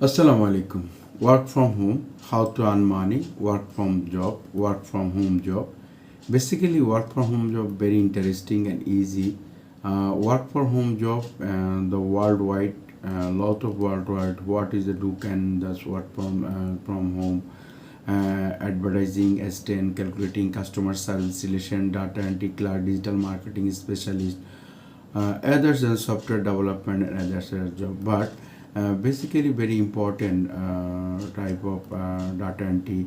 Assalamu alaikum. Work from home, how to earn money, work from home job. Basically, work from home job very interesting and easy. Work from home job, the worldwide, lot of worldwide. What is the do can does work from home. Advertising assistant, calculating customer service relation, data entry clerk, digital marketing specialist, others than software development and others job. But basically very important type of data entry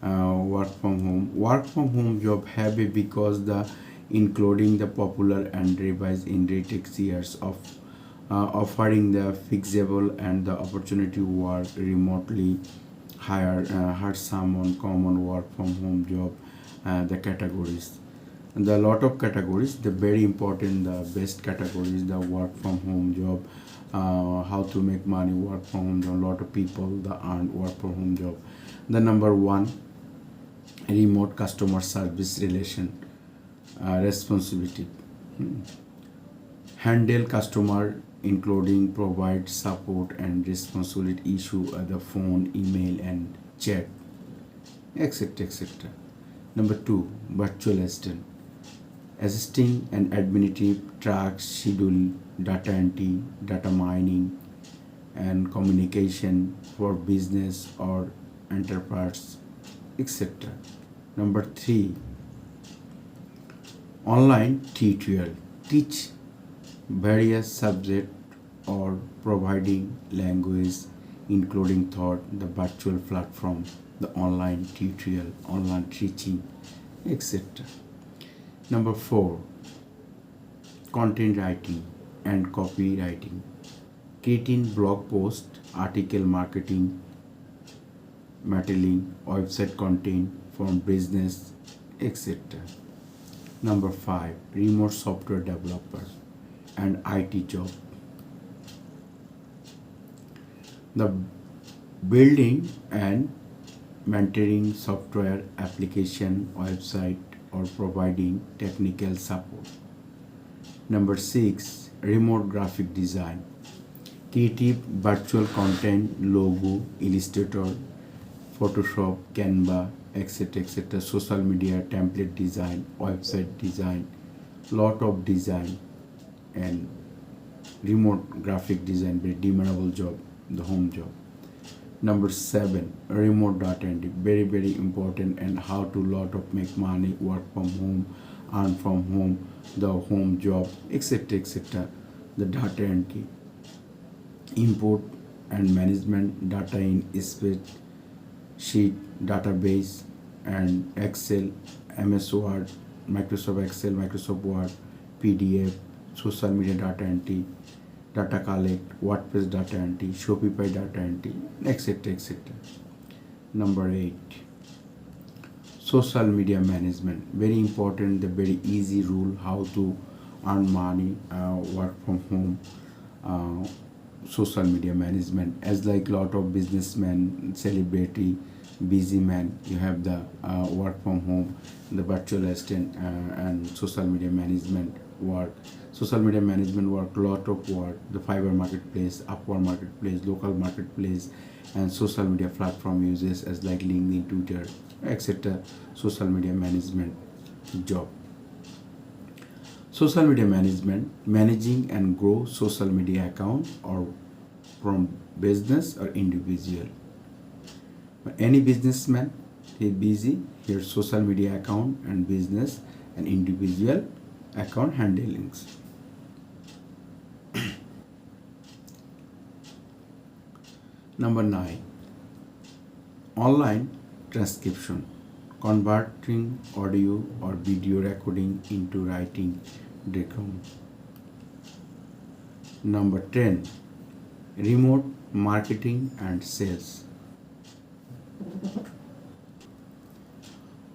work from home job have it because the including the popular and revised in recent years of offering the fixable and the opportunity to work remotely hire someone common work from home job the categories. And there are a lot of categories. The very important, the best categories, the work from home job, how to make money, work from home job. A lot of people the earn work from home job. The number one, remote customer service relation responsibility. Hmm. Handle customer including provide support and responsibility issue the phone, email, and chat, etc. etc. Number two, virtual assistant assisting and administrative tasks, schedule, data entry, data mining, and communication for business or enterprise, etc. Number three, online tutorial teach various subjects or providing language including thought the virtual platform, the online tutorial, online teaching, etc. Number four, content writing and copywriting, creating blog post, article marketing, material, website content from business, etc. Number five, remote software developer and IT job. The building and maintaining software application, website, or providing technical support. Number six, remote graphic design, creative virtual content, logo, Illustrator, Photoshop, Canva, etc. Social media, template design, website design, lot of design and remote graphic design, very demandable job, the home job. Number seven, remote data entry, very important, and how to lot of make money, work from home, earn from home, the home job, etc. The data entry, import and management data in spreadsheet, database, and Excel, MS Word, Microsoft Excel, Microsoft Word, PDF, social media data entry, data collect, WordPress data entry, Shopify data entry, etc. Number eight, social media management. Very important, the very easy rule how to earn money, work from home, social media management. As like lot of businessmen, celebrity, busy man, you have the work from home, the virtual assistant, and social media management work. Social media management work, lot of work, the Fiverr marketplace, Upwork marketplace, local marketplace, and social media platform uses as like LinkedIn, Twitter, etc. Social media management job. Social media management, managing and grow social media account or from business or individual. Any businessman is busy here social media account and business and individual account handlings. Number 9, online transcription, converting audio or video recording into writing document. Number 10, remote marketing and sales.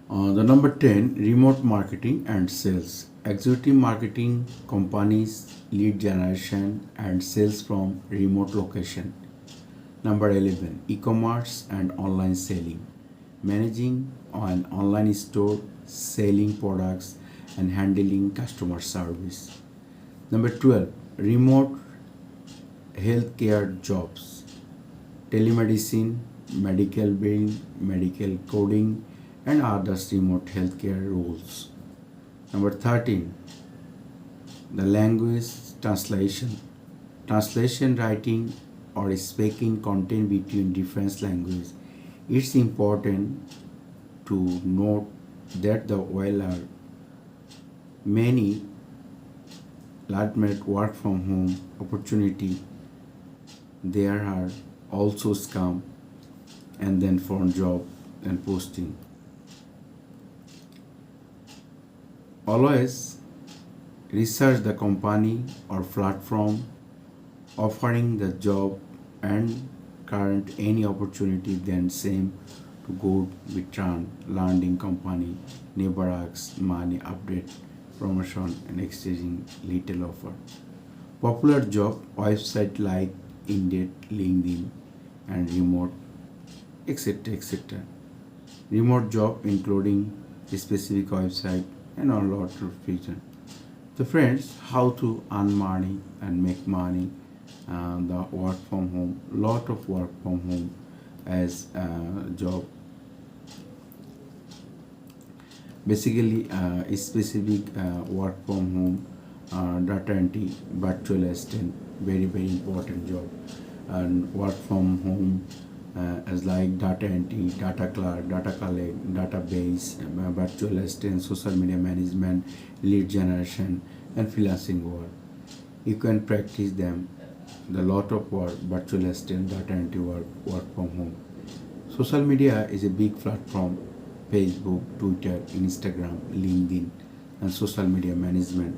The number 10, remote marketing and sales. Executive marketing companies lead generation and sales from remote location. Number 11, e-commerce and online selling. Managing an online store, selling products and handling customer service. Number 12, remote healthcare jobs. telemedicine, medical billing, medical coding, and others remote healthcare roles. Number 13, the language translation. Translation writing or speaking content between different languages. It's important to note that the while are many legitimate work from home opportunity, there are also scam and then found job and posting. Always research the company or platform offering the job and current any opportunity then same to go return landing company never asks money update promotion and exchanging little offer. Popular job website like Indeed, LinkedIn, and remote, etc. etc. Remote job including specific website and a lot of reason. So friends, how to earn money and make money, the work from home, lot of work from home as job. Basically, specific work from home, data entry, virtual assistant, very important job, and work from home as like data entry, data clerk, data collect, database, virtual assistant, social media management, lead generation, and freelancing work. You can practice them. The lot of work, virtual assistant, data entry work from home. Social media is a big platform. Facebook, Twitter, Instagram, LinkedIn, and social media management.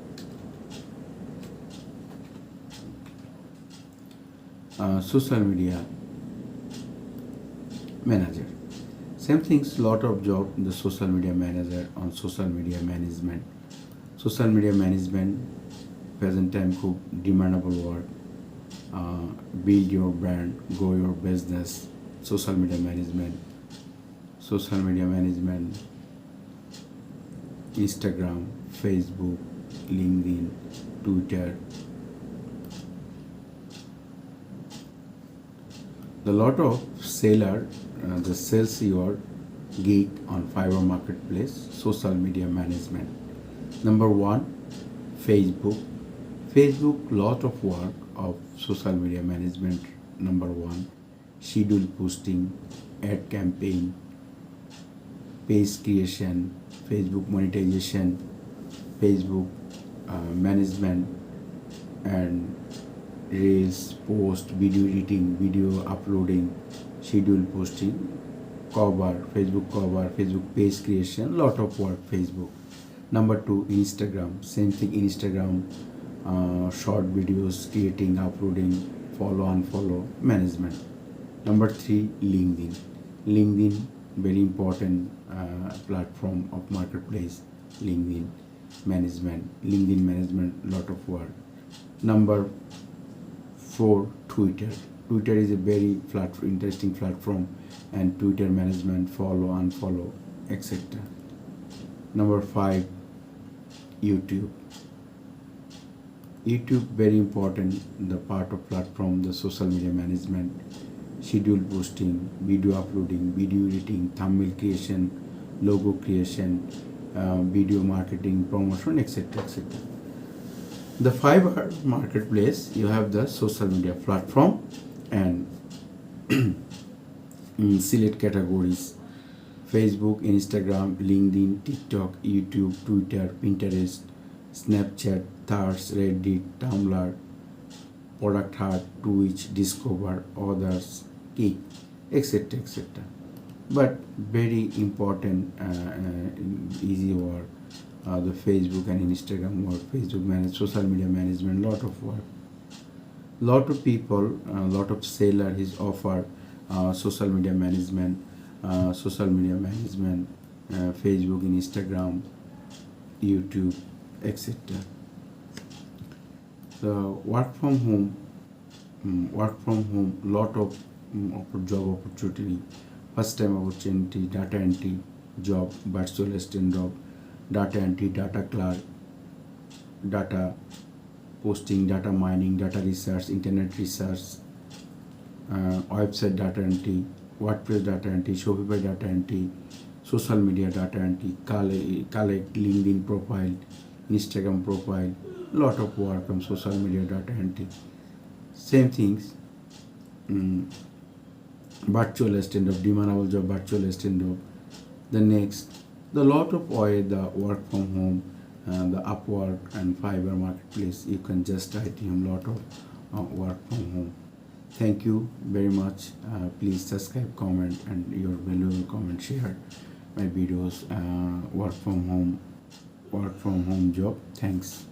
Social media manager. Same things, lot of job in the social media manager on social media management. Social media management present time খুব demandable work. Build your brand, grow your business. Social media management. Social media management. Instagram, Facebook, LinkedIn, Twitter. The lot of seller, the sales your gig on Fiverr marketplace, social media management. Number one, Facebook. Facebook, lot of work of social media management. Number one, schedule posting, ad campaign, page creation, Facebook monetization, Facebook management, and reels, post, video editing, video uploading, schedule posting, cover, Facebook page creation, lot of work Facebook. Number two, Instagram, same thing, Instagram, short videos, creating, uploading, follow, unfollow, management. Number three, LinkedIn, very important platform of marketplace. LinkedIn management, lot of work. Number four, Twitter is a very interesting platform, and Twitter management, follow, unfollow, etc. Number five, YouTube, very important, the part of platform, the social media management, schedule posting, video uploading, video editing, thumbnail creation, logo creation, video marketing, promotion, etc. etc. The Fiverr marketplace, you have the social media platform and select categories: Facebook, Instagram, LinkedIn, TikTok, YouTube, Twitter, Pinterest, Snapchat, Threads, Reddit, Tumblr, Product Hub, Twitch, Discover, others, Kik, etc. etc. But very important, easy work. The Facebook and Instagram work, Facebook manage, social media management, lot of work. Lot of people, lot of seller is offer social media management, Facebook, Instagram, YouTube, etc. So work from home, lot of job opportunity. First time opportunity, data entry job, virtual assistant job, data entry, data clerk, data posting, data mining, data research, internet research, website data entry, WordPress data entry, Shopify data entry, social media data entry, collect LinkedIn profile, Instagram profile, lot of work on social media data entry. Same things, mm, virtual stand up, demandable job, virtual stand up. The next, the lot of way the work from home, the Upwork and Fiverr marketplace, you can just write him lot of work from home. Thank you very much. Please subscribe, comment, and your valuable comment share my videos. Work from home job. Thanks.